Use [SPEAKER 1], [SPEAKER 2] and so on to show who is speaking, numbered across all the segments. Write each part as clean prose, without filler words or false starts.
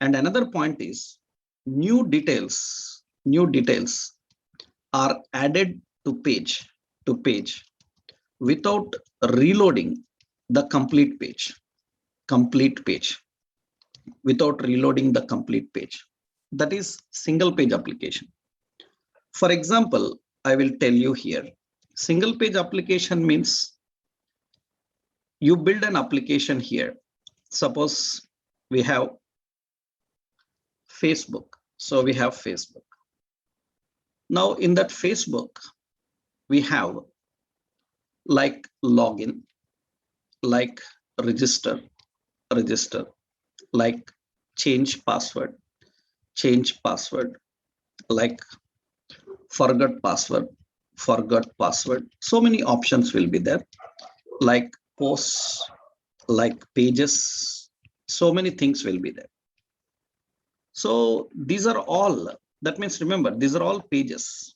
[SPEAKER 1] And another point is new details are added to page without reloading the complete page, without reloading the complete page. That is single page application. For example, I will tell you here, single page application means you build an application here. Suppose we have Facebook. So we have Facebook. Now in that Facebook, we have like login, like register, like change password, like forgot password. So many options will be there, like posts, like pages, so many things will be there. So these are all, that means remember, these are all pages.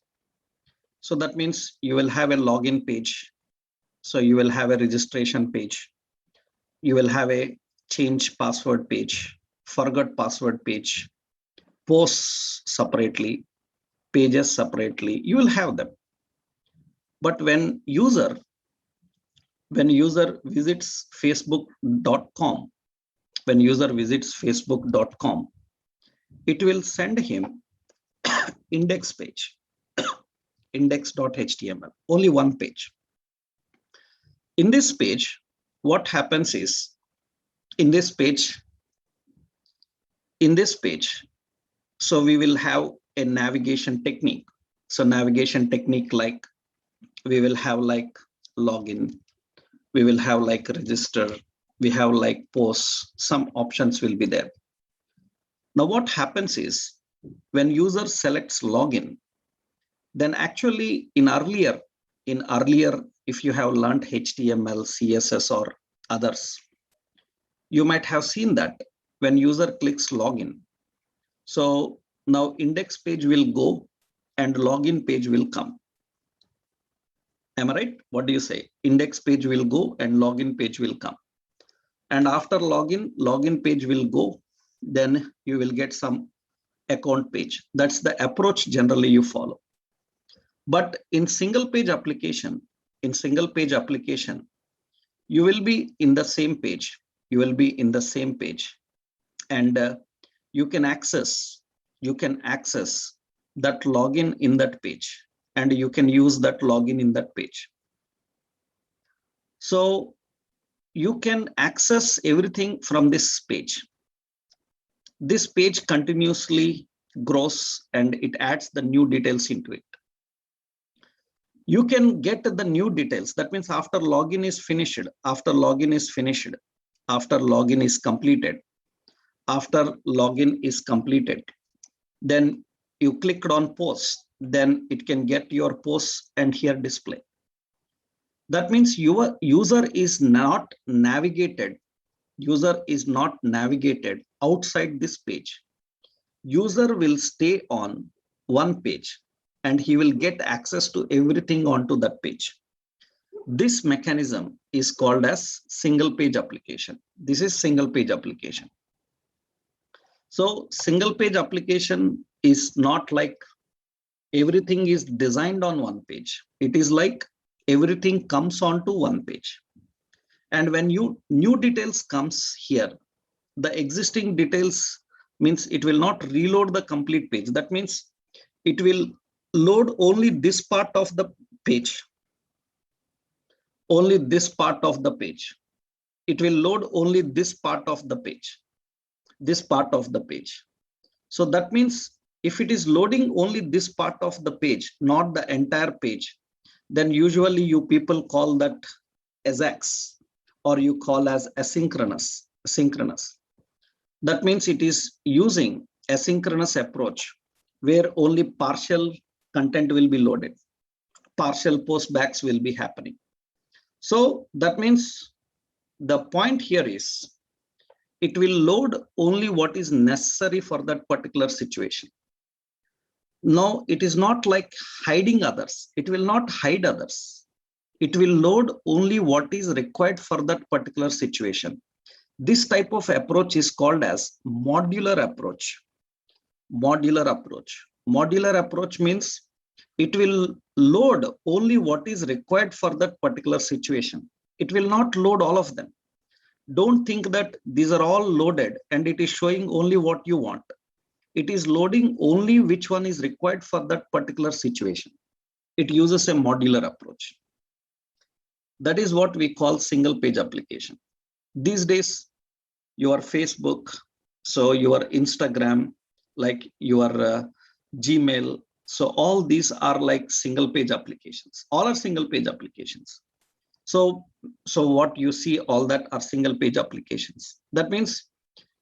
[SPEAKER 1] So that means you will have a login page. So you will have a registration page. You will have a change password page, forgot password page, posts separately, pages separately, you will have them. But when user visits facebook.com, it will send him index page, index.html, only one page. In this page, what happens is, in this page, so we will have a navigation technique. So navigation technique, like we will have like login, we will have like register, we have like posts, some options will be there. Now what happens is, when user selects login, then actually in earlier, if you have learned HTML, CSS or others, you might have seen that when user clicks login, so now index page will go and login page will come. Am I right? What do you say? Index page will go and login page will come. And after login page will go, then you will get some account page. That's the approach generally you follow. But in single page application, you will be in the same page. And you can access that login in that page, and you can use that login in that page. So you can access everything from this page. This page continuously grows and it adds the new details into it. You can get the new details. That means after login is completed, after login is completed, then you clicked on post, then it can get your posts and here display. That means your user is not navigated outside this page. User will stay on one page and he will get access to everything onto that page. This mechanism is called as single page application. This is single page application. So single page application is not like everything is designed on one page. It is like everything comes onto one page. And when new details comes here, the existing details means it will not reload the complete page. That means it will load only this part of the page. Only this part of the page. It will load only this part of the page. So that means if it is loading only this part of the page, not the entire page, then usually you people call that AJAX, or you call as asynchronous. That means it is using asynchronous approach where only partial content will be loaded, partial postbacks will be happening. So that means the point here is it will load only what is necessary for that particular situation. No, it is not like hiding others. It will not hide others. It will load only what is required for that particular situation. This type of approach is called as modular approach. Modular approach. Modular approach means it will load only what is required for that particular situation. It will not load all of them. Don't think that these are all loaded and it is showing only what you want. It is loading only which one is required for that particular situation. It uses a modular approach. That is what we call single page application. These days, your Facebook, so your Instagram, like your Gmail, so all these are like single page applications. All are single page applications. So what you see, all that are single page applications. That means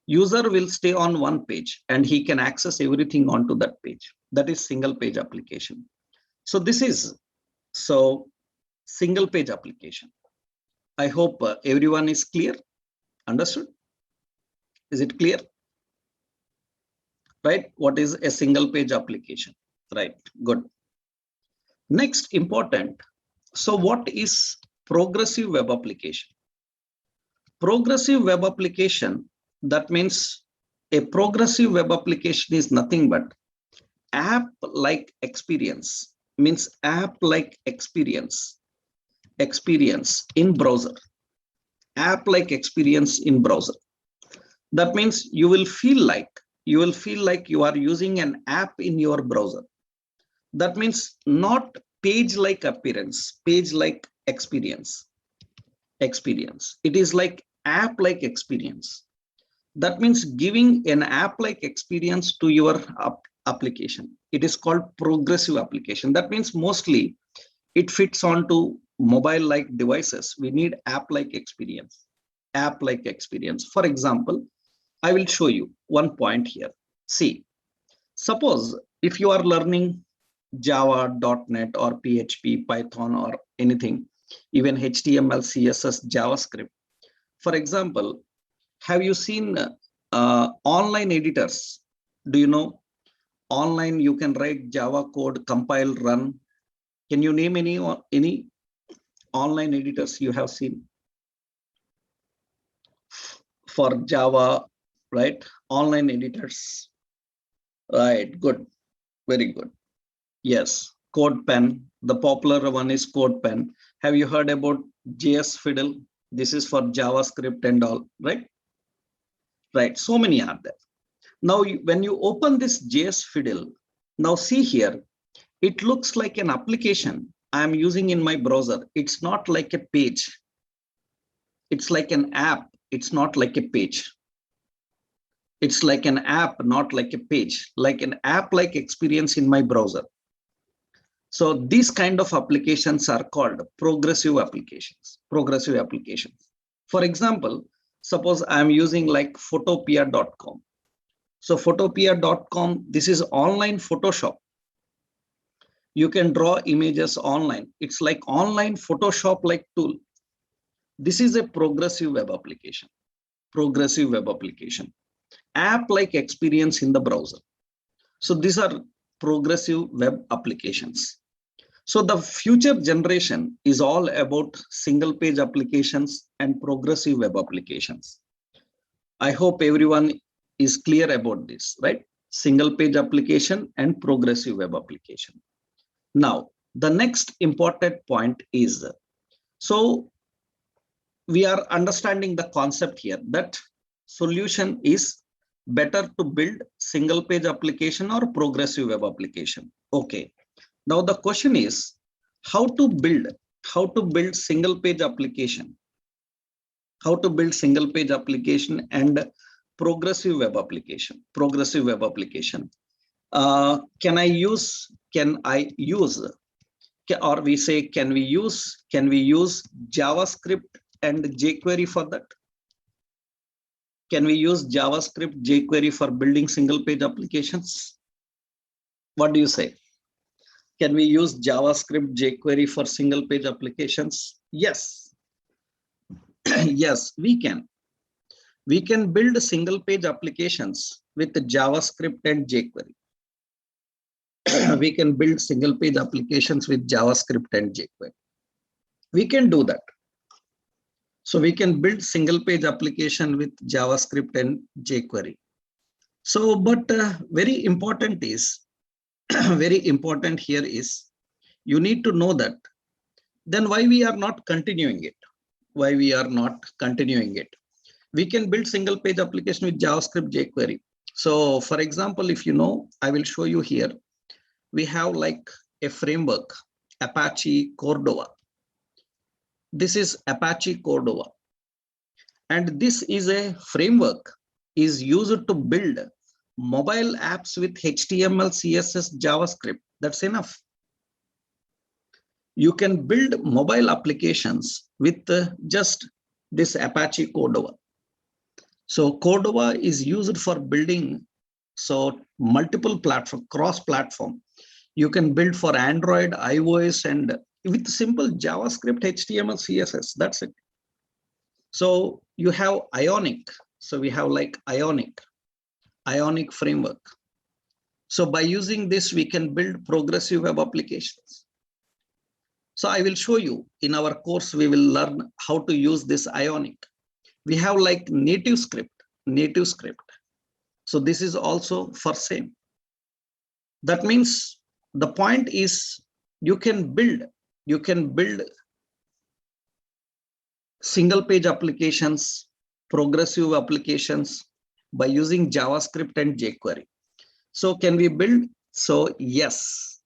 [SPEAKER 1] user will stay on one page and he can access everything onto that page. That is single page application. So this is single page application. I hope everyone is clear. Understood? Is it clear? Right? What is a single page application? Right, good. Next, important. So what is progressive web application? Progressive web application, that means a progressive web application is nothing but app-like experience, means app-like experience in browser. App-like experience in browser. That means you will feel like you are using an app in your browser. That means not page-like appearance, page-like experience. It is like app-like experience. That means giving an app-like experience to your application. It is called progressive application. That means mostly it fits onto mobile-like devices. We need app-like experience. App-like experience. For example, I will show you one point here. See, suppose if you are learning Java, .NET or PHP, Python or anything, even HTML, CSS, JavaScript. For example, have you seen online editors? Do you know online you can write Java code, compile, run? Can you name any online editors you have seen for Java, right? Online editors, right? Good, very good. Yes, CodePen. The popular one is CodePen. Have you heard about JS Fiddle? This is for JavaScript and all, right? Right, so many are there. Now, when you open this JS Fiddle, now see here, it looks like an application I'm using in my browser. It's not like a page. It's like an app. It's not like a page. It's like an app, not like a page, like an app-like experience in my browser. So these kind of applications are called progressive applications. Progressive applications. For example, suppose I'm using like photopea.com. So photopea.com, this is online Photoshop. You can draw images online. It's like online Photoshop like tool. This is a progressive web application. Progressive web application. App-like experience in the browser. So these are progressive web applications. So the future generation is all about single page applications and progressive web applications. I hope everyone is clear about this, right? Single page application and progressive web application. Now, the next important point is, so we are understanding the concept here that solution is better to build single page application or progressive web application. Okay. Now the question is how to build single page application, and progressive web application, Can we use, JavaScript and jQuery for that? Can we use JavaScript, jQuery for building single page applications? What do you say? Can we use JavaScript, jQuery for single page applications? Yes. Yes, we can. We can build single page applications with JavaScript and jQuery. We can build single page applications with JavaScript and jQuery. We can do that. So we can build single page application with JavaScript and jQuery. So, but very important is, very important here is, you need to know that, then why we are not continuing it? Why we are not continuing it? We can build single page application with JavaScript, jQuery. So for example, if you know, I will show you here. We have like a framework, Apache Cordova. This is Apache Cordova. And this is a framework is used to build mobile apps with HTML, CSS, JavaScript. That's enough. You can build mobile applications with just this Apache Cordova. So Cordova is used for building so multiple platform, cross-platform. You can build for Android, iOS, and with simple JavaScript, HTML, CSS. That's it. So you have Ionic. So we have like Ionic framework. So by using this, we can build progressive web applications. So I will show you in our course, we will learn how to use this Ionic. We have like native script. So this is also for same. That means the point is you can build single page applications, progressive applications by using JavaScript and jQuery. So can we build? So yes.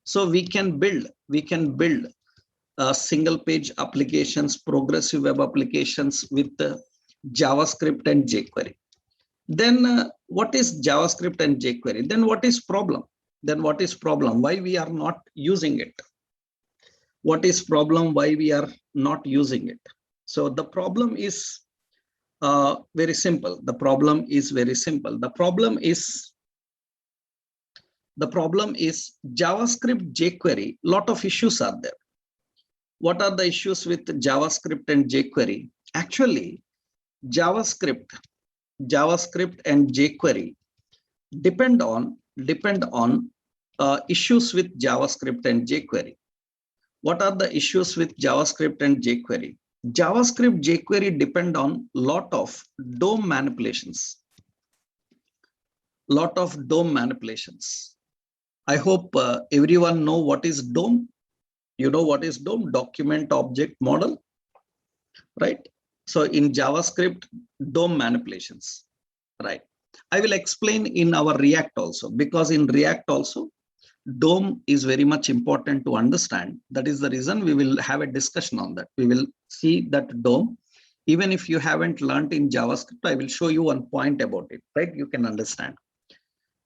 [SPEAKER 1] So we can build single page applications, progressive web applications with JavaScript and jQuery. Then what is JavaScript and jQuery? Then what is problem? Why we are not using it? What is problem? Why we are not using it? So the problem is very simple. The problem is JavaScript, jQuery. Lot of issues are there. What are the issues with JavaScript and jQuery? Actually, JavaScript and jQuery depend on issues with JavaScript and jQuery. What are the issues with JavaScript and jQuery? JavaScript, jQuery depend on lot of DOM manipulations. I hope everyone know what is DOM. You know what is DOM? Document Object Model, right? So in JavaScript, DOM manipulations, right? I will explain in our React also, because in React also, DOM is very much important to understand. That is the reason we will have a discussion on that. We will see that DOM, even if you haven't learned in JavaScript, I will show you one point about it, right? You can understand.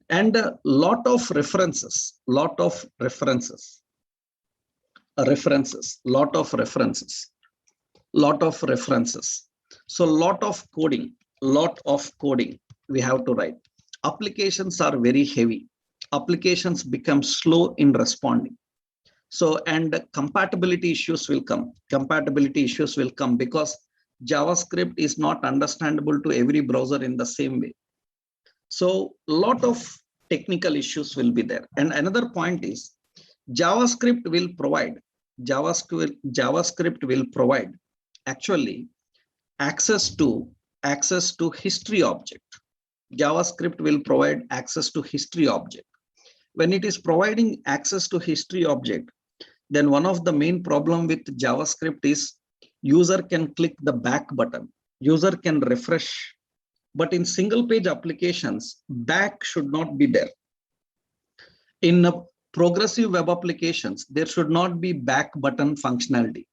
[SPEAKER 1] And a lot of references. So lot of coding we have to write. Applications are very heavy. Applications become slow in responding. So, and compatibility issues will come. Because JavaScript is not understandable to every browser in the same way. So a lot of technical issues will be there. And another point is JavaScript will provide actually access to history object. JavaScript will provide access to history object. When it is providing access to history object, then one of the main problem with JavaScript is user can click the back button, user can refresh, but in single page applications, back should not be there. In progressive web applications, there should not be back button functionality.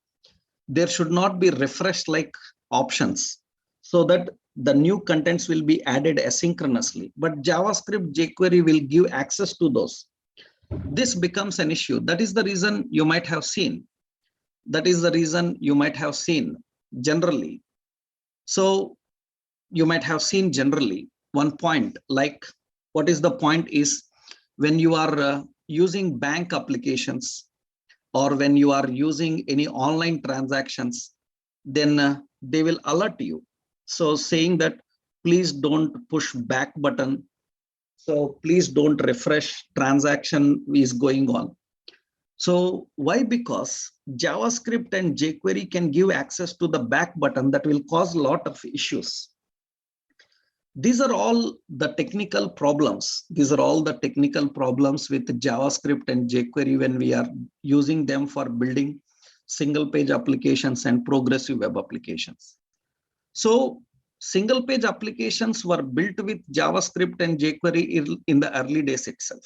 [SPEAKER 1] There should not be refresh like options, so that the new contents will be added asynchronously, but JavaScript, jQuery will give access to those. This becomes an issue. That is the reason you might have seen. Generally. So you might have seen generally one point, like what is the point is when you are using bank applications or when you are using any online transactions, then they will alert you. So saying that, please don't push back button. So please don't refresh, transaction is going on. So why? Because JavaScript and jQuery can give access to the back button that will cause a lot of issues. These are all the technical problems. These are all the technical problems with JavaScript and jQuery when we are using them for building single page applications and progressive web applications. So single page applications were built with JavaScript and jQuery in the early days itself.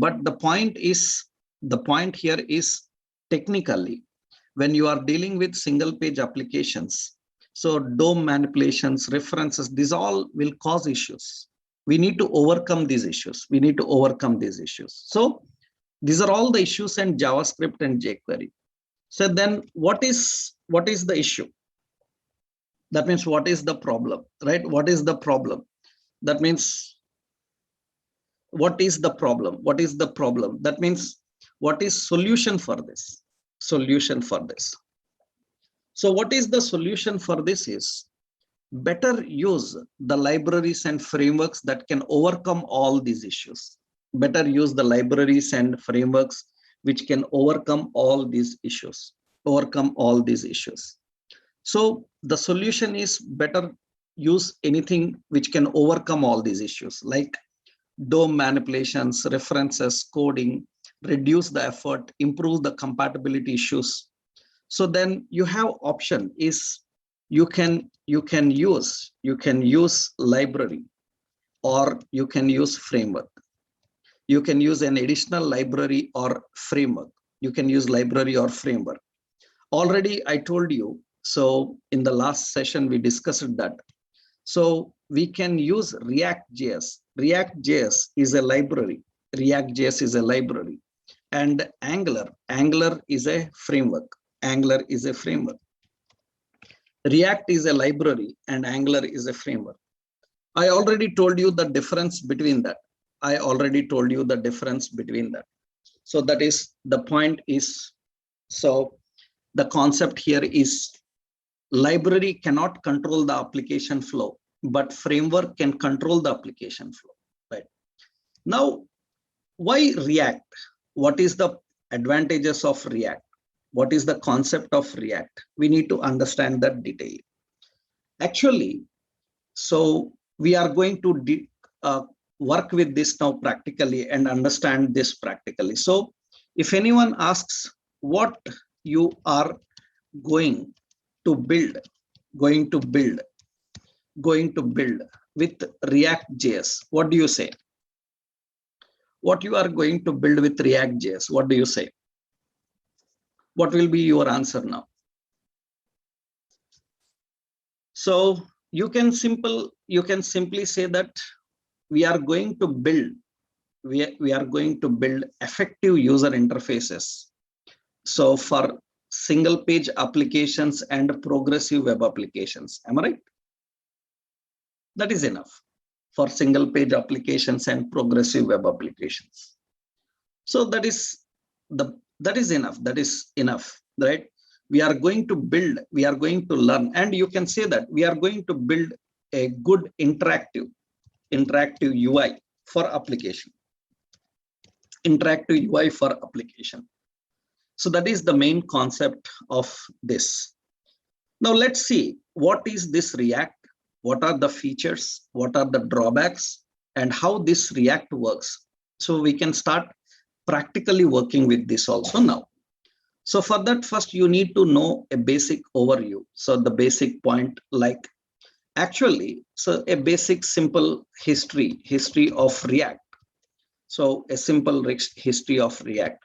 [SPEAKER 1] But the point here is technically, when you are dealing with single page applications, so DOM manipulations, references, these all will cause issues. We need to overcome these issues. So these are all the issues in JavaScript and jQuery. So then what is the issue? That means what is the problem, right? What is the problem? That means what is the problem? That means what is solution for this? So what is the solution for this is better use the libraries and frameworks that can overcome all these issues. Better use the libraries and frameworks which can overcome all these issues. So the solution is better use anything which can overcome all these issues, like DOM manipulations, references, coding, reduce the effort, improve the compatibility issues. So then you have option is you can use library, or you can use framework. You can use an additional library or framework. Already I told you, so in the last session we discussed that. So we can use React.js. React.js is a library. And Angular is a framework. React is a library and Angular is a framework. I already told you the difference between that. So that is the point is, so the concept here is library cannot control the application flow, but framework can control the application flow, right? Now, why React? What is the advantages of React? What is the concept of React? We need to understand that detail. Actually, so we are going to work with this now practically and understand this practically. So if anyone asks what you are going to build with React.js, what do you say? What you are going to build with React.js, what do you say? What will be your answer now? So you can simply say that we are going to build effective user interfaces. So for single page applications and progressive web applications. Am I right? That is enough for single page applications and progressive web applications. So that is enough, right? We are going to learn, and you can say that we are going to build a good interactive UI for application. So that is the main concept of this. Now let's see, what is this React? What are the features? What are the drawbacks? And how this React works? So we can start practically working with this also now. So for that, first you need to know a basic overview. So the basic point, like actually, so a basic simple history of React. So a simple history of React.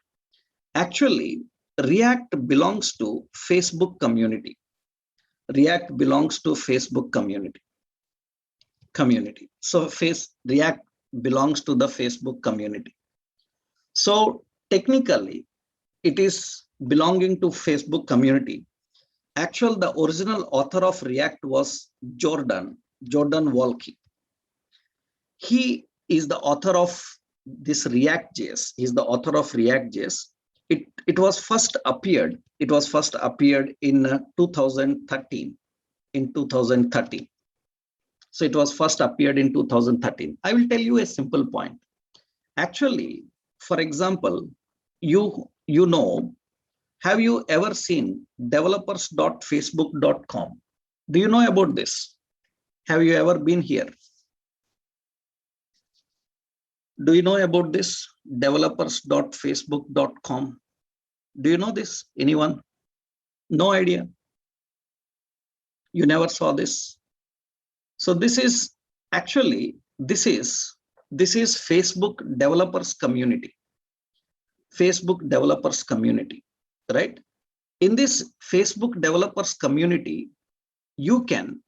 [SPEAKER 1] Actually, React belongs to Facebook community. So React belongs to the Facebook community. So technically, it is belonging to Facebook community. Actually, the original author of React was Jordan Wolke. He is the author of this React.js. It was first appeared in 2013. So it was first appeared in 2013. I will tell you a simple point. Actually, for example, you know, have you ever seen developers.facebook.com? Do you know about this? Have you ever been here? Do you know about this? Developers.facebook.com. Do you know this? Anyone? No idea. You never saw this. So this is actually, this is Facebook developers community. Facebook developers community, right? In this Facebook developers community, you can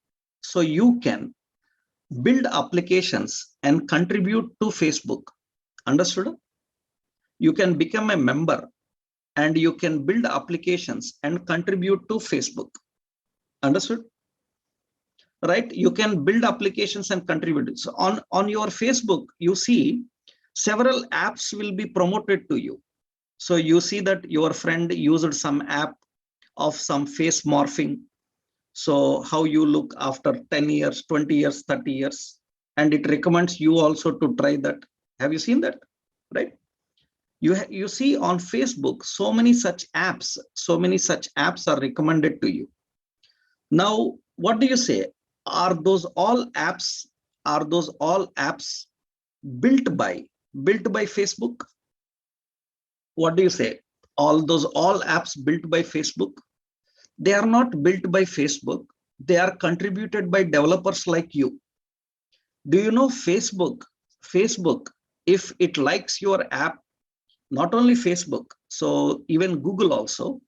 [SPEAKER 1] build applications and contribute to Facebook. Understood? You can become a member and you can build applications and contribute to Facebook. Understood? Right? You can build applications and contribute. So on your Facebook, you see several apps will be promoted to you. So you see that your friend used some app of some face morphing. So how you look after 10 years, 20 years, 30 years, and it recommends you also to try that. Have you seen that? Right? You see on Facebook, so many such apps are recommended to you. Now, what do you say? Are those all apps built by Facebook? What do you say? All apps built by Facebook? They are not built by Facebook. They are contributed by developers like you. Do you know Facebook, if it likes your app, not only Facebook, so even Google also,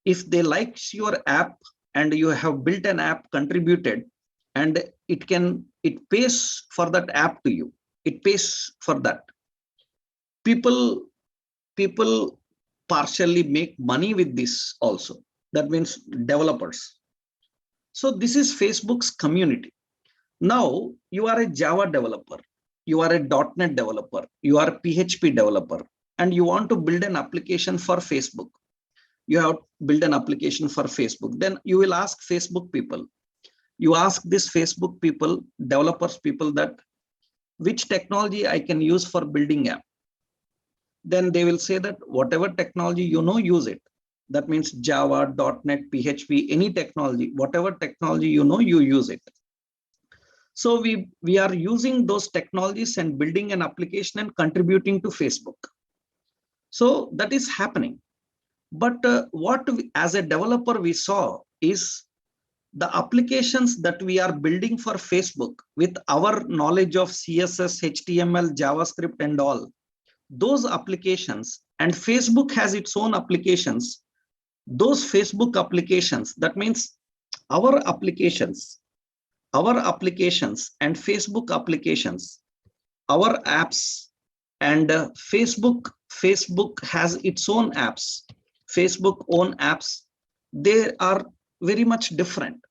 [SPEAKER 1] if they likes your app and you have built an app, contributed, and it pays for that app to you. It pays for that. People partially make money with this also. That means developers. So this is Facebook's community. Now you are a Java developer, you are a .NET developer, you are a PHP developer, and you want to build an application for Facebook. You have built an application for Facebook. Then you will ask Facebook people. You ask this Facebook people, developers people, that which technology I can use for building app. Then they will say that whatever technology you know, use it. That means Java, .NET, PHP, any technology, whatever technology you know, you use it. So we are using those technologies and building an application and contributing to Facebook. So that is happening. But as a developer we saw is the applications that we are building for Facebook with our knowledge of CSS, HTML, JavaScript and all, those applications, and Facebook has its own applications, those Facebook applications, that means our applications and Facebook applications, our apps, and Facebook has its own apps, Facebook own apps, they are very much different.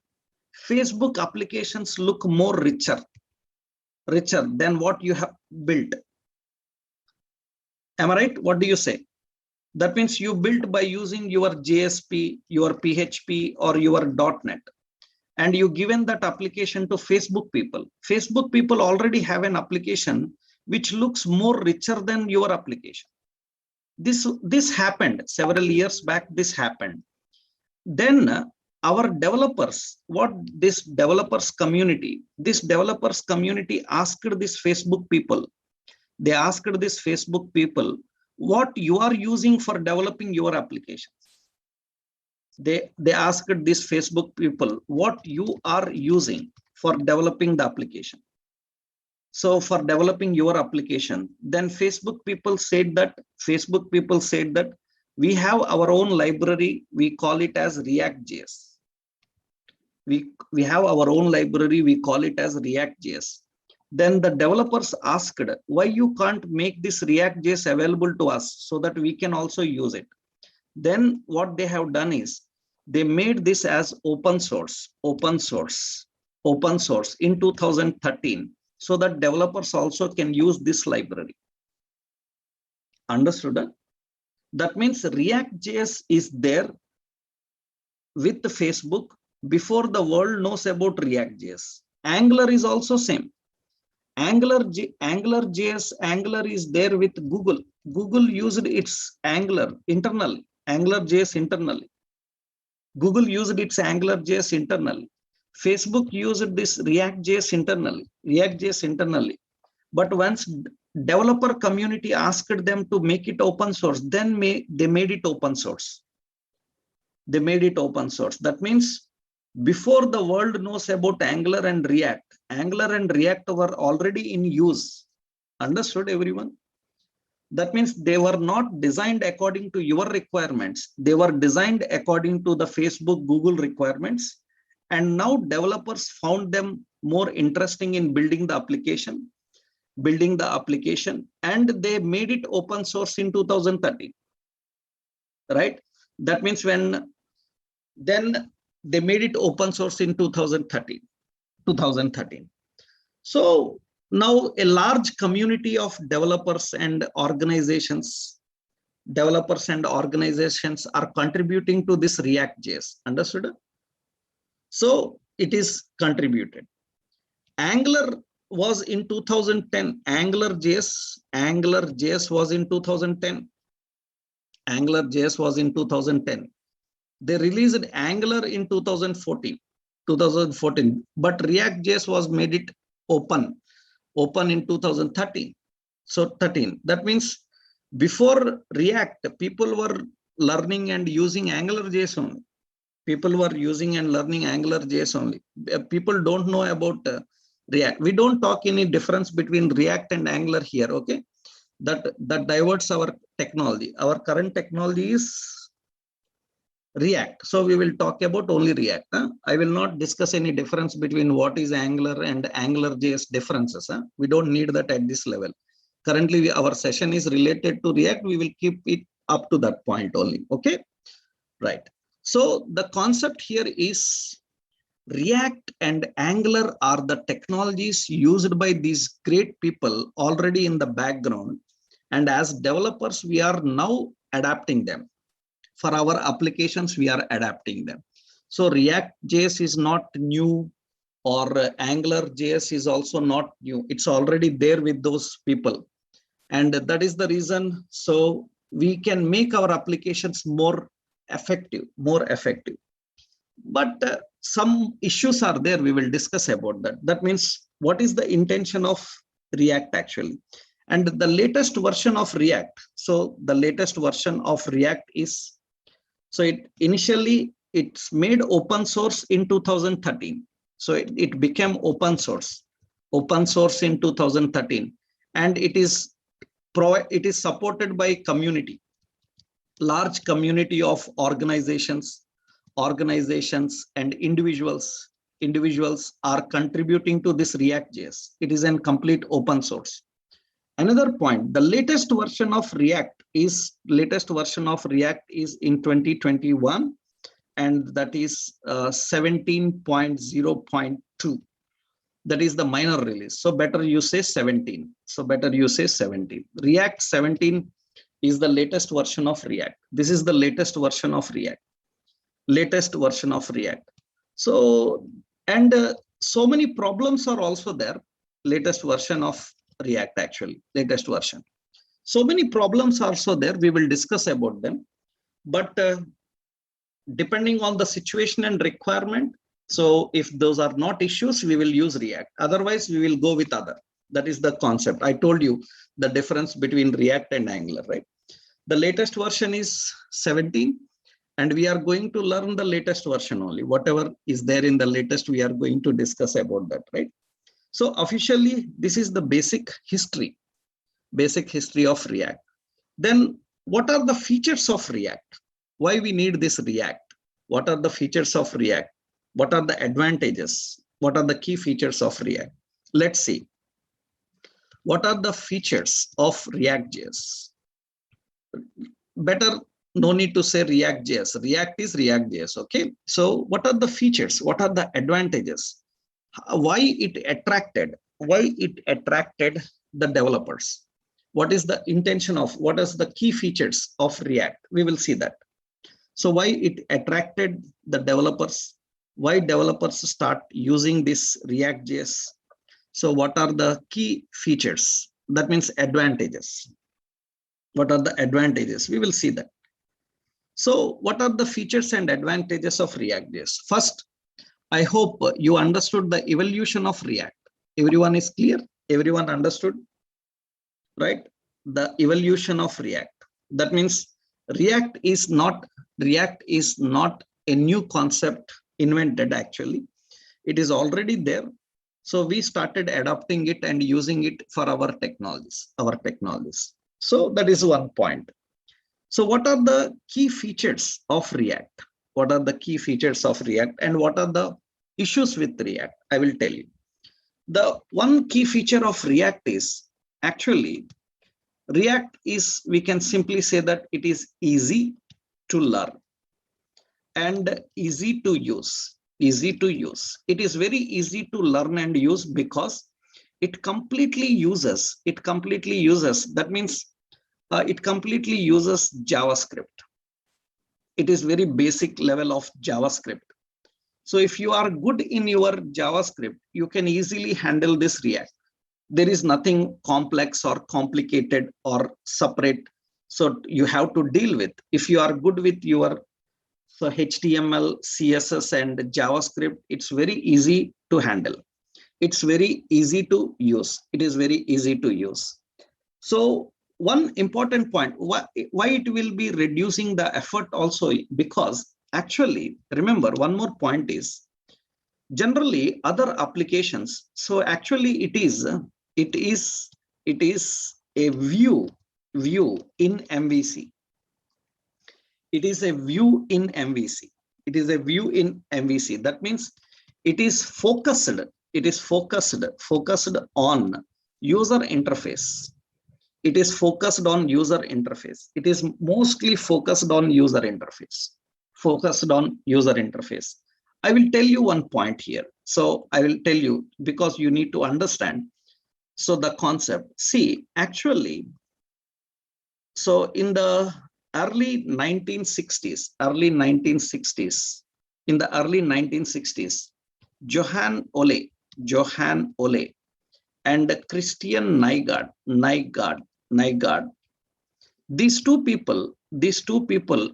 [SPEAKER 1] Facebook applications look more richer than what you have built. Am I right? What do you say? That means you built by using your JSP, your PHP, or your .NET, and you given that application to Facebook people. Facebook people already have an application which looks more richer than your application. This happened several years back. This happened. Then our developers, this developers community asked this Facebook people. They asked this Facebook people what you are using for developing your applications. They asked this Facebook people what you are using for developing the application. So for developing your application, then Facebook people said that we have our own library. We call it as React.js. We have our own library. We call it as React.js. Then the developers asked why you can't make this React.js available to us so that we can also use it. Then what they have done is they made this as open source in 2013, so that developers also can use this library. Understood? That means React.js is there with Facebook before the world knows about React.js. Angular is also same. AngularJS, Angular is there with Google. Google used its Angular internally, AngularJS internally. Google used its AngularJS internally. Facebook used this React.js internally. But once developer community asked them to make it open source, then they made it open source. They made it open source. That means before the world knows about Angular and React were already in use. Understood, everyone? That means they were not designed according to your requirements. They were designed according to the Facebook, Google requirements. And now developers found them more interesting in building the application, and they made it open source in 2013. Right? That means then they made it open source in 2013. So now a large community of developers and organizations are contributing to this React.js. Understood? So it is contributed. Angular was in 2010. AngularJS was in 2010. AngularJS was in 2010. They released Angular in 2014, but React.js was made it open in 2013. So 13. That means before React, people were learning and using AngularJS only. People were using and learning AngularJS only. People don't know about React. We don't talk any difference between React and Angular here, okay? That diverts our technology. Our current technology is React. So we will talk about only React. I will not discuss any difference between what is Angular and AngularJS differences. We don't need that at this level. Currently, our session is related to React. We will keep it up to that point only. Okay, right. So the concept here is React and Angular are the technologies used by these great people already in the background. And as developers, we are now adapting them. For our applications, we are adapting them. So React.js is not new, or AngularJS is also not new. It's already there with those people. And that is the reason. So we can make our applications more effective. But some issues are there. We will discuss about that. That means what is the intention of React actually? And the latest version of React. So the latest version of React is, so it's made open source in 2013. So it became open source in 2013, and it is supported by community, large community of organizations and individuals are contributing to this React.js. It is a complete open source. Another point, the latest version of React is in 2021, and that is 17.0.2. That is the minor release. So better you say 17. React 17 is the latest version of React. This is the latest version of React. So, and so many problems are also there. Latest version of React actually, latest version. So many problems are also there. We will discuss about them. But depending on the situation and requirement, so if those are not issues, we will use React. Otherwise, we will go with other. That is the concept. I told you the difference between React and Angular, right? The latest version is 17, and we are going to learn the latest version only. Whatever is there in the latest, we are going to discuss about that, right? So officially, this is the basic history of React. Then what are the features of React? Why we need this React? What are the features of React? What are the advantages? What are the key features of React? Let's see. What are the features of React.js? Better no need to say React.js. React is React.js, okay? So what are the features? What are the advantages? Why it attracted the developers? What is the intention of, what is the key features of React? We will see that. So why it attracted the developers? Why developers start using this React.js? So what are the key features? That means advantages. What are the advantages? We will see that. So what are the features and advantages of React.js? First, I hope you understood the evolution of React. Everyone is clear? Everyone understood, right? The evolution of React. That means React is not a new concept invented actually. It is already there. So we started adopting it and using it for our technologies. So that is one point. So what are the key features of React? What are the key features of React and what are the issues with React? I will tell you. The one key feature of React is actually React is, we can simply say that it is easy to learn and easy to use. It is very easy to learn and use because it completely uses, that means it completely uses JavaScript. It is very basic level of JavaScript. So if you are good in your JavaScript, you can easily handle this React. There is nothing complex or complicated or separate. So you have to deal with. If you are good with your HTML, CSS, and JavaScript, it's very easy to handle. It's very easy to use. It is very easy to use. So one important point, why it will be reducing the effort also, because actually, remember one more point is, generally other applications, so actually it is a view in MVC. It is a view in MVC. That means it is focused on user interface. It is focused on user interface. It is mostly focused on user interface. I will tell you one point here. So I will tell you because you need to understand. So the concept, see, actually, so in the early 1960s, Johan Ole and Christian Nygaard, these two people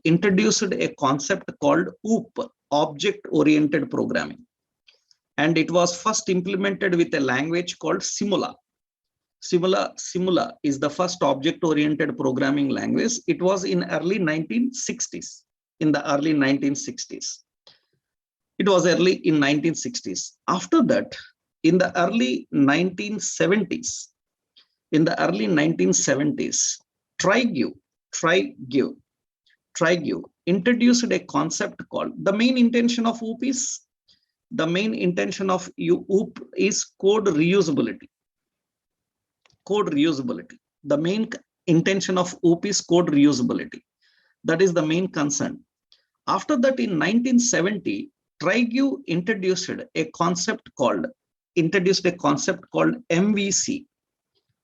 [SPEAKER 1] introduced a concept called OOP, object-oriented programming. And it was first implemented with a language called Simula. Simula is the first object-oriented programming language. It was in early 1960s. It was early in 1960s. After that, in the early 1970s, Trigue introduced a concept called, the main intention of OOP is code reusability. The main intention of OOP is code reusability. That is the main concern. After that, in 1970, Trigue introduced a concept called MVC,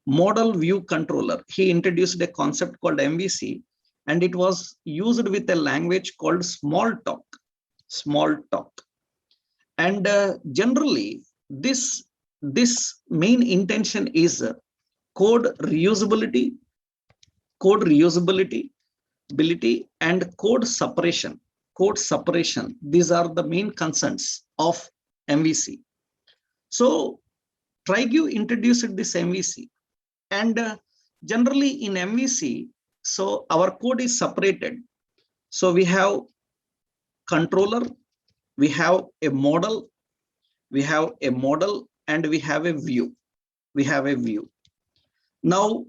[SPEAKER 1] Model View Controller. He introduced a concept called MVC, and it was used with a language called Smalltalk. And generally, this main intention is code reusability, and code separation. These are the main concerns of MVC. So Trigue introduced this MVC, and generally in MVC, so our code is separated. So we have controller, we have a model, and we have a view. Now,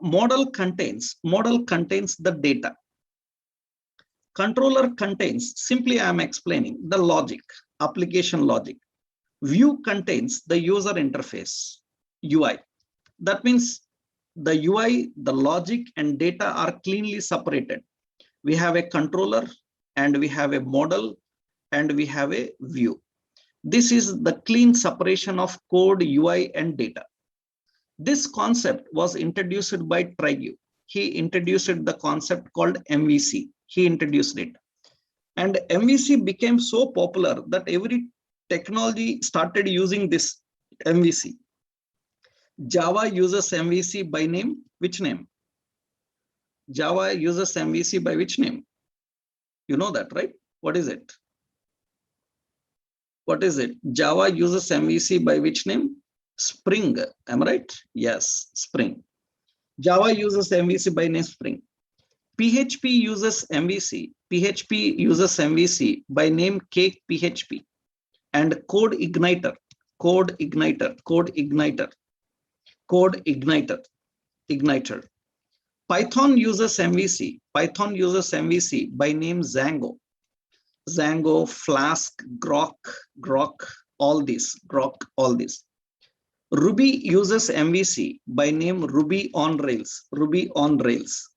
[SPEAKER 1] model contains the data. Controller contains, simply I am explaining, the logic, application logic. View contains the user interface, UI. That means the UI, the logic, and data are cleanly separated. We have a controller, and we have a model, and we have a view. This is the clean separation of code, UI, and data. This concept was introduced by Trigue. He introduced the concept called MVC. He introduced it. And MVC became so popular that every technology started using this MVC. Java uses MVC by name. Which name? Java uses MVC by which name? You know that, right? What is it? What is it? Java uses MVC by which name? Spring. Am I right? Yes, Spring. Java uses MVC by name Spring. PHP uses MVC. PHP uses MVC by name Cake PHP. And Code Igniter. Code Igniter. Code Igniter. Code Igniter. Igniter. Python uses MVC. Python uses MVC by name Django. Django, Flask, Grok, all these, Grok, all these. Ruby uses MVC by name Ruby on Rails, Ruby on Rails.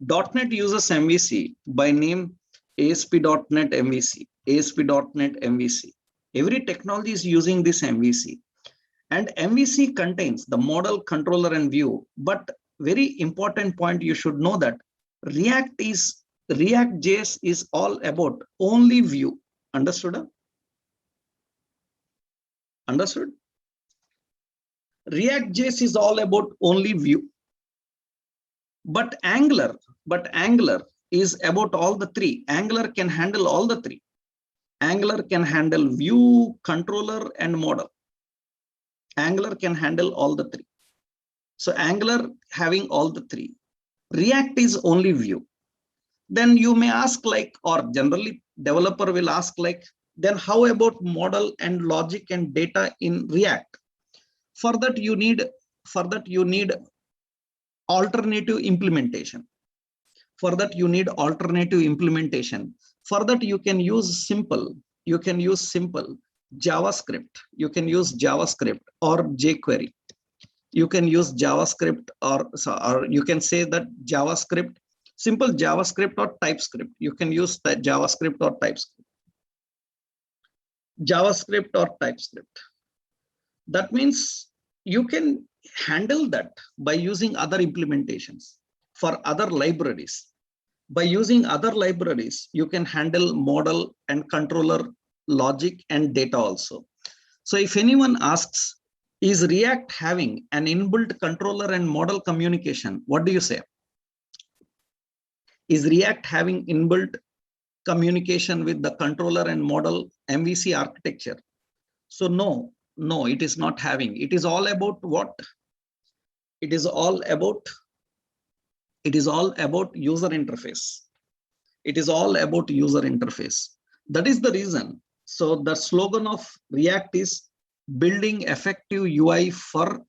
[SPEAKER 1] .NET uses MVC by name ASP.NET MVC, ASP.NET MVC. Every technology is using this MVC. And MVC contains the model, controller, and view. But very important point, you should know that React.js is all about only view. Understood? Understood? React.js is all about only view. But Angular is about all the three. Angular can handle all the three. Angular can handle view, controller, and model. Angular can handle all the three. So Angular having all the three. React is only view. Then you may ask like, or generally developer will ask like, then how about model and logic and data in React? For that you need alternative implementation. For that you need alternative implementation. For that you can use simple JavaScript. You can use JavaScript or jQuery. You can use JavaScript or you can say that JavaScript, simple JavaScript or TypeScript. You can use that JavaScript or TypeScript. JavaScript or TypeScript. That means you can handle that by using other implementations for other libraries. By using other libraries, you can handle model and controller, logic, and data also. So if anyone asks, is React having an inbuilt controller and model communication? What do you say? Is React having inbuilt communication with the controller and model MVC architecture? So no, it is not having. It is all about what? It is all about user interface. It is all about user interface. That is the reason. So the slogan of React is building effective UI for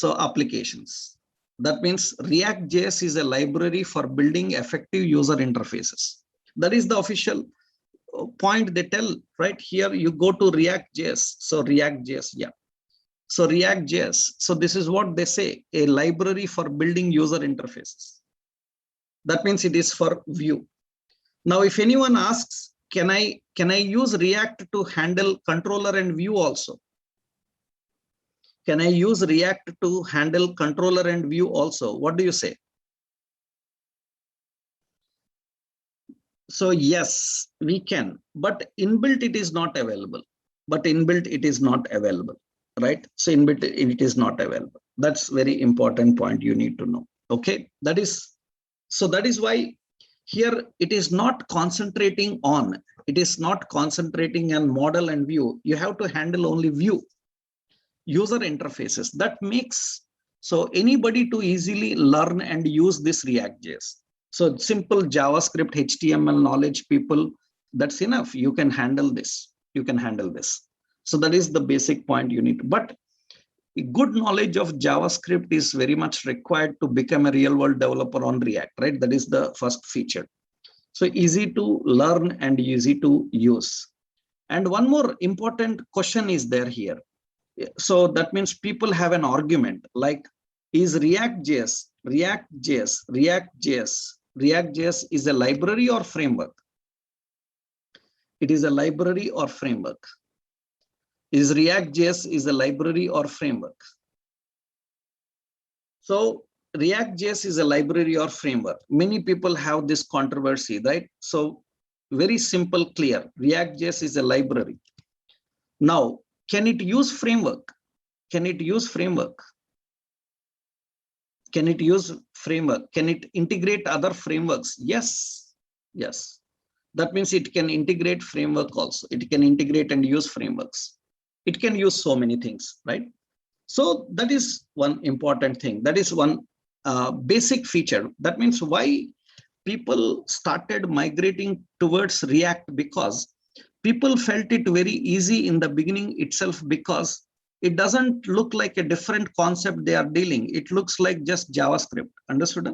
[SPEAKER 1] applications. That means React.js is a library for building effective user interfaces. That is the official point they tell right here. You go to React.js. So React.js, yeah. So React.js. So this is what they say, a library for building user interfaces. That means it is for view. Now, if anyone asks, can I use React to handle controller and view also? Can I use React to handle controller and view also? What do you say? So yes, we can, but inbuilt it is not available. Right? So inbuilt it is not available. That's very important point you need to know. Okay, that is why here it is not concentrating on model and view. You have to handle only view, user interfaces. That makes so anybody to easily learn and use this React.js. So simple JavaScript, HTML knowledge people, that's enough. You can handle this. So that is the basic point you need. But good knowledge of JavaScript is very much required to become a real world developer on React, right? That is the first feature. So easy to learn and easy to use. And one more important question is there here. So that means people have an argument like, is React.js is a library or framework? It is a library or framework. Is React.js is a library or framework? So React.js is a library or framework. Many people have this controversy, right? So very simple, clear. React.js is a library. Now, Can it use framework? Can it use framework? Can it use framework? Can it integrate other frameworks? Yes. Yes. That means it can integrate framework also. It can integrate and use frameworks. It can use so many things, right? So that is one important thing. That is one basic feature. That means why people started migrating towards React, because people felt it very easy in the beginning itself, because it doesn't look like a different concept they are dealing. It looks like just JavaScript. Understood?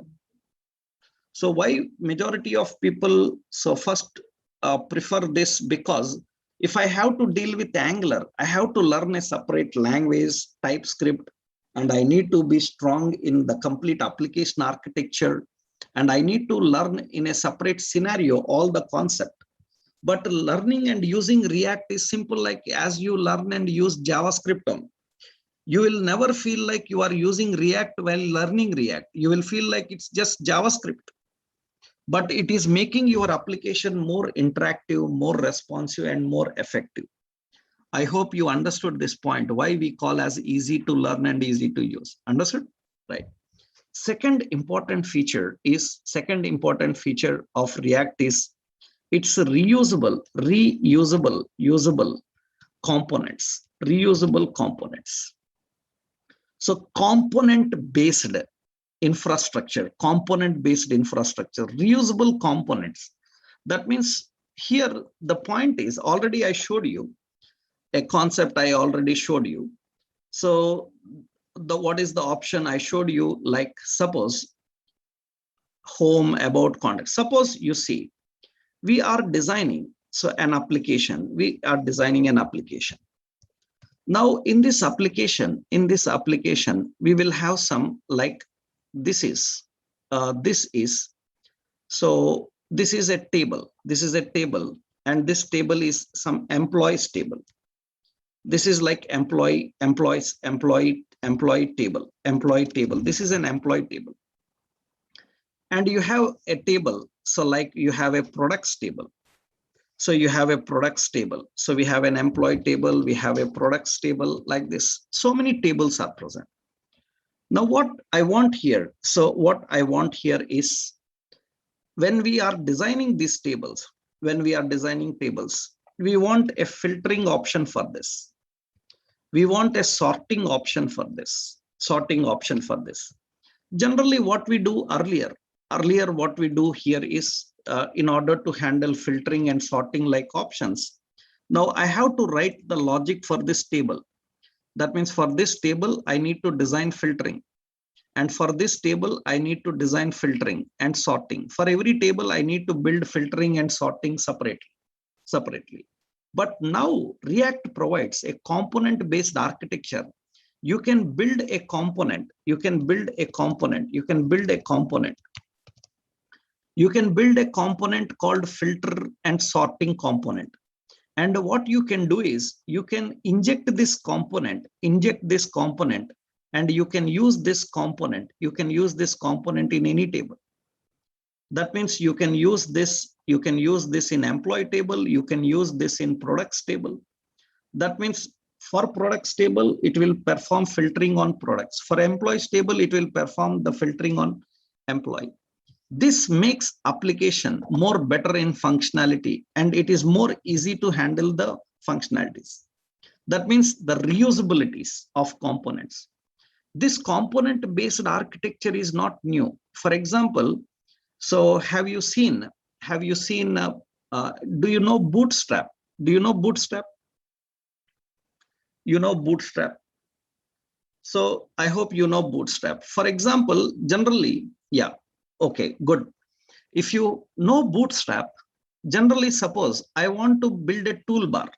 [SPEAKER 1] So why majority of people so first prefer this? Because if I have to deal with Angular, I have to learn a separate language, TypeScript, and I need to be strong in the complete application architecture, and I need to learn in a separate scenario all the concept. But learning and using React is simple, like as you learn and use JavaScript. You will never feel like you are using React while learning React. You will feel like it's just JavaScript. But it is making your application more interactive, more responsive, and more effective. I hope you understood this point, why we call as easy to learn and easy to use. Understood? Right. Second important feature of React is it's reusable, usable components, reusable components. So component-based infrastructure, reusable components. That means here the point is, already I showed you a concept, I already showed you. So what is the option I showed you? Like suppose home, about, contact. Suppose you see we are designing an application. We are designing an application. Now in this application, we will have some like this is so this is a table. And this table is some employees table. This is like employee table. This is an employee table. And you have a table. So like you have a products table. So you have a products table. So we have an employee table. We have a products table like this. So many tables are present. Now what I want here is when we are designing these tables, we want a filtering option for this. We want a sorting option for this. Generally what we do earlier what we do here is in order to handle filtering and sorting like options. Now I have to write the logic for this table. That means for this table, I need to design filtering. And for this table, I need to design filtering and sorting. For every table, I need to build filtering and sorting separately. But now React provides a component-based architecture. You can build a component. You can build a component called filter and sorting component. And what you can do is you can inject this component, and you can use this component. In any table. That means you can use this in employee table, you can use this in products table. That means for products table, it will perform filtering on products. For employees table, it will perform the filtering on employee. This makes application more better in functionality, and it is more easy to handle the functionalities. That means the reusabilities of components. This component-based architecture is not new. For example, so have you seen, do you know Bootstrap? Bootstrap. So I hope you know Bootstrap. For example, generally, yeah, okay, good. If you know Bootstrap, generally suppose I want to build a toolbar.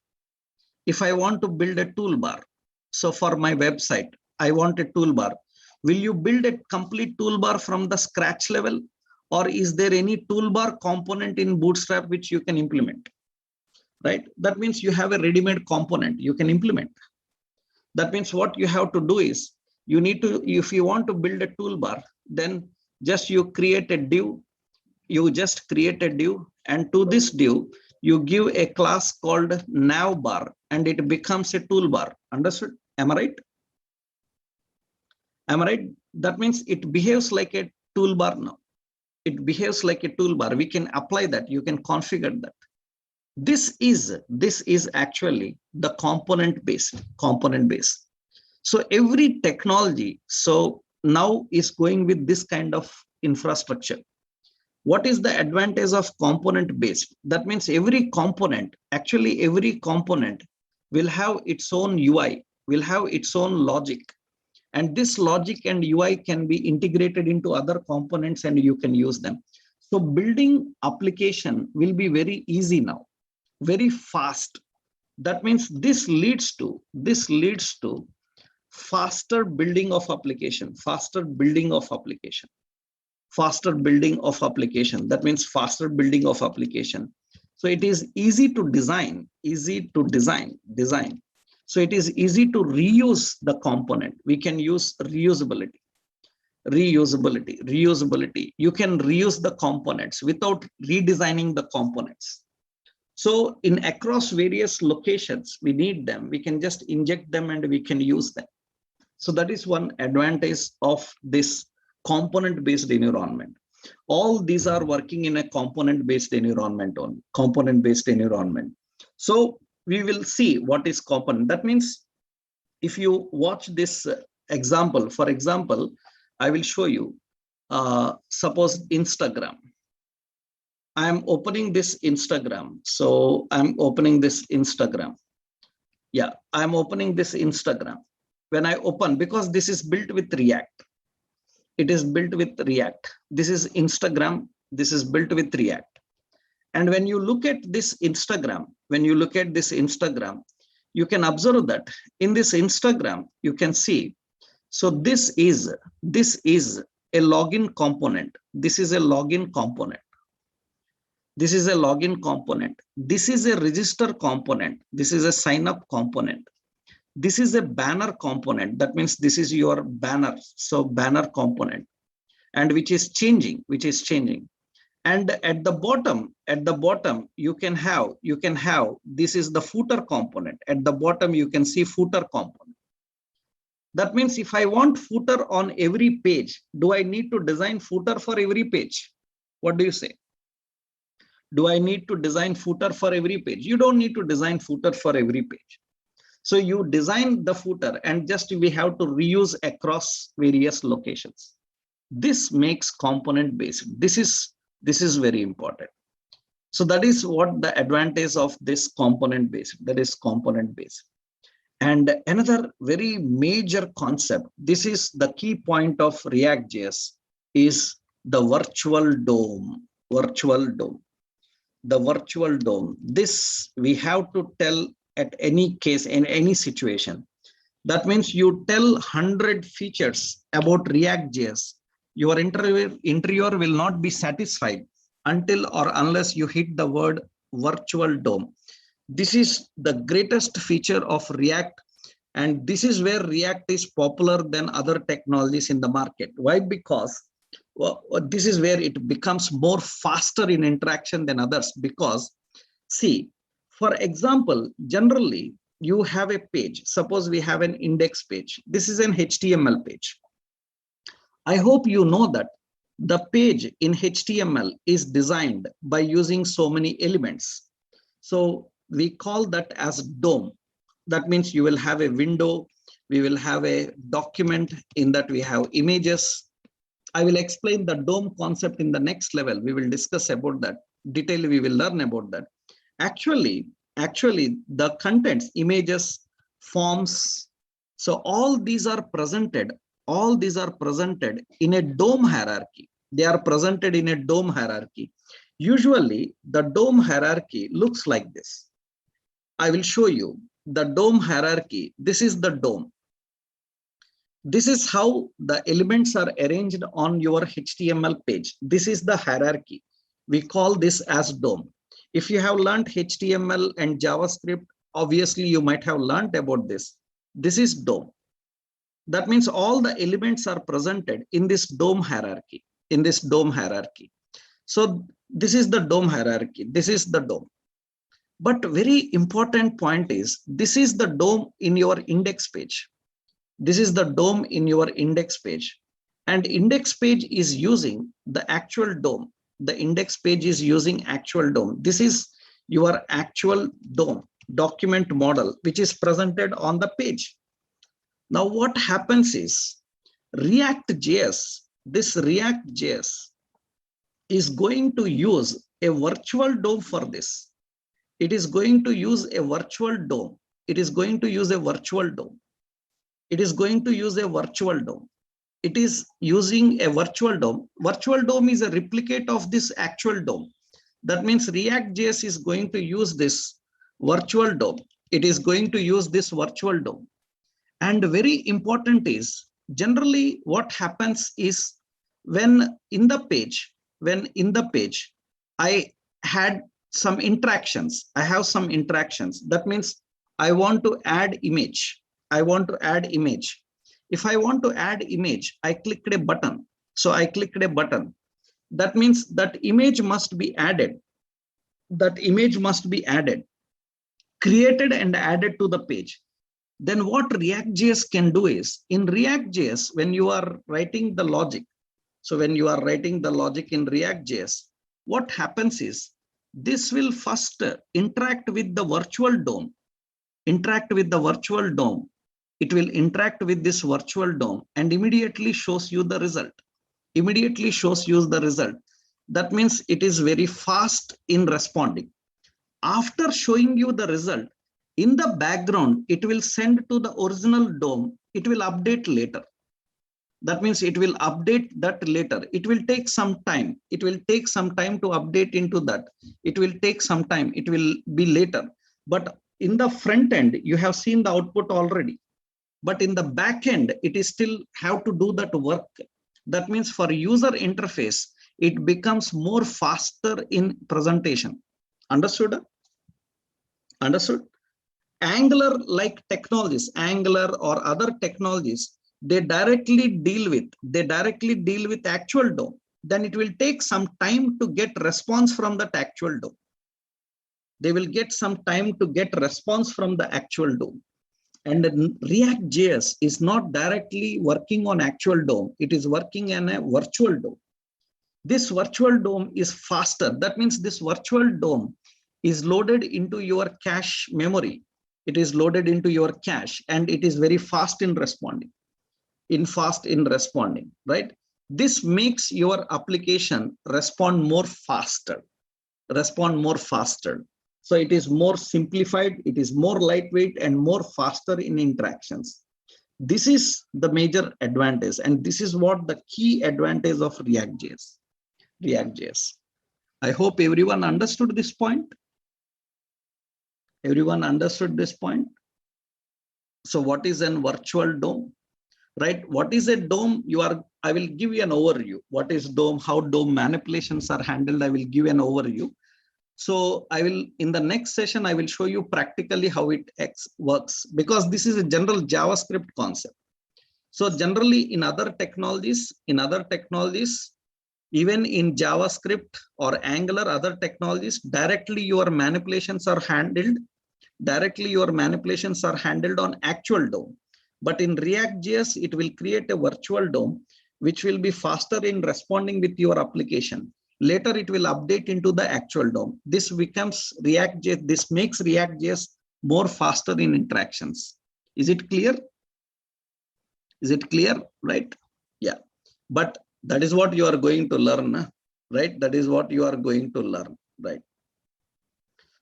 [SPEAKER 1] If I want to build a toolbar, so for my website, I want a toolbar. Will you build a complete toolbar from the scratch level? Or is there any toolbar component in Bootstrap which you can implement? Right? That means you have a ready-made component you can implement. That means what you have to do is you need to, if you want to build a toolbar, then just you create a div. You just create a div, and to this div, You give a class called navbar and it becomes a toolbar. Understood? Am I right? Am I right? That means it behaves like a toolbar now. It behaves like a toolbar. We can apply that. You can configure that. This is actually the component based. So every technology so now is going with this kind of infrastructure. What is the advantage of component based? That means every component will have its own UI, will have its own logic. And this logic and UI can be integrated into other components and you can use them. So building application will be very easy now, very fast. That means this leads to faster building of application. That means faster building of application. So it is easy to design. So it is easy to reuse the component. We can use reusability. You can reuse the components without redesigning the components. So in across various locations, we need them. We can just inject them and we can use them. So that is one advantage of this component-based environment. All these are working in a component-based environment only. So we will see what is component. That means if you watch this example, for example, I will show you, suppose Instagram. I am opening this Instagram. So I'm opening this Instagram. Yeah, I'm opening this Instagram. When I open, because this is built with React. It is built with React. This is Instagram. This is built with React. And when you look at this Instagram, you can observe that in this Instagram, you can see. So this is a login component. This is a register component. This is a sign up component. This is a banner component. That means this is your banner. So banner component, and which is changing. And at the bottom, you can have, this is the footer component. At the bottom, you can see footer component. That means if I want footer on every page, do I need to design footer for every page? What do you say? Do I need to design footer for every page? You don't need to design footer for every page. So you design the footer and just we have to reuse across various locations. This makes component based. This is very important. So that is what the advantage of this component based. And another very major concept, this is the key point of React.js, is the virtual DOM. The virtual DOM. This we have to tell at any case, in any situation. That means you tell 100 features about React.js. Your interviewer will not be satisfied until or unless you hit the word virtual DOM. This is the greatest feature of React, and this is where React is popular than other technologies in the market. Why? Because this is where it becomes more faster in interaction than others. Because see, for example, generally you have a page. Suppose we have an index page. This is an HTML page. I hope you know that the page in HTML is designed by using so many elements. So we call that as DOM. That means you will have a window, we will have a document, in that we have images. I will explain the DOM concept in the next level. We will discuss about that. Detail, we will learn about that. Actually, the contents, images, forms, so all these are presented in a DOM hierarchy. They are presented in a DOM hierarchy. Usually, the DOM hierarchy looks like this. I will show you the DOM hierarchy. This is the DOM. This is how the elements are arranged on your HTML page. This is the hierarchy. We call this as DOM. If you have learned HTML and JavaScript, obviously you might have learned about this. This is DOM. That means all the elements are presented in this DOM hierarchy. So this is the DOM hierarchy. This is the DOM. But very important point is, this is the DOM in your index page. This is the DOM in your index page. And index page is using the actual DOM. The index page is using actual DOM. This is your actual DOM, document model, which is presented on the page. Now what happens is, React.js, this React.js is going to use a virtual DOM for this. It is going to use a virtual DOM. It is going to use a virtual DOM. It is going to use a virtual DOM. It is using a virtual DOM. Virtual DOM is a replicate of this actual DOM. That means React.js is going to use this virtual DOM. It is going to use this virtual DOM. And very important is, generally what happens is, when in the page, I had some interactions. I have some interactions. That means I want to add image. I want to add image. If I want to add image, I clicked a button. So I clicked a button. That means that image must be added. That image must be added, created and added to the page. Then what React.js can do is, in React.js, when you are writing the logic, so when you are writing the logic in React.js, what happens is, this will first interact with the virtual DOM, interact with the virtual DOM. It will interact with this virtual DOM and immediately shows you the result. Immediately shows you the result. That means it is very fast in responding. After showing you the result, in the background, it will send to the original DOM. It will update later. That means it will update that later. It will take some time. It will take some time to update into that. It will take some time. It will be later. But in the front end, you have seen the output already. But in the back end, it is still have to do that work. That means for user interface, it becomes more faster in presentation. Understood? Understood? Angular like technologies, Angular or other technologies, they directly deal with actual DOM. Then it will take some time to get response from that actual DOM. They will get some time to get response from the actual DOM. And React.js is not directly working on actual DOM. It is working in a virtual DOM. This virtual DOM is faster. That means this virtual DOM is loaded into your cache memory. It is loaded into your cache and it is very fast in responding. Right? This makes your application respond more faster. So it is more simplified, it is more lightweight and more faster in interactions. This is the major advantage, and this is what the key advantage of React.js. I hope everyone understood this point. Everyone understood this point. So what is a virtual DOM? Right? What is a DOM? I will give you an overview. What is DOM? How DOM manipulations are handled? I will give an overview. So in the next session, I will show you practically how it works, because this is a general JavaScript concept. So generally in other technologies, even in JavaScript or Angular, other technologies, directly your manipulations are handled on actual DOM. But in React.js, it will create a virtual DOM, which will be faster in responding with your application. Later, it will update into the actual DOM. This becomes React.js. This makes React.js more faster in interactions. Is it clear? Is it clear? Right? Yeah. But that is what you are going to learn, right? That is what you are going to learn, right?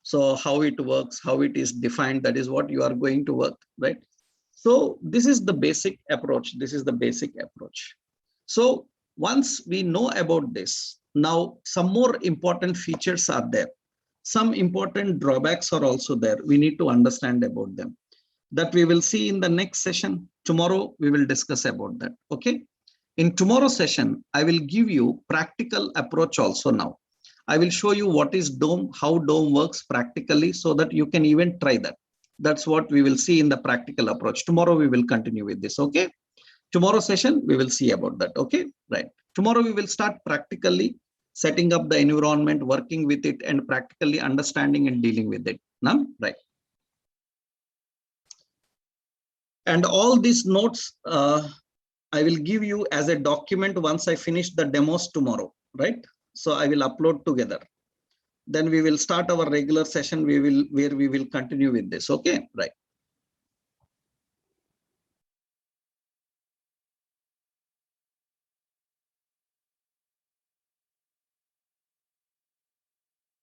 [SPEAKER 1] So how it works, how it is defined, that is what you are going to work, right? So this is the basic approach. So once we know about this, now some more important features are there. Some important drawbacks are also there. We need to understand about them. That we will see in the next session. Tomorrow we will discuss about that. Okay. In tomorrow's session, I will give you practical approach also now. I will show you what is DOM, how DOM works practically, so that you can even try that. That's what we will see in the practical approach. Tomorrow we will continue with this. Okay. Tomorrow session, we will see about that. Okay. Right. Tomorrow we will start practically setting up the environment, working with it, and practically understanding and dealing with it. None, right? And all these notes I will give you as a document once I finish the demos tomorrow, right? So I will upload together. Then we will start our regular session. Where we will continue with this. Okay, right?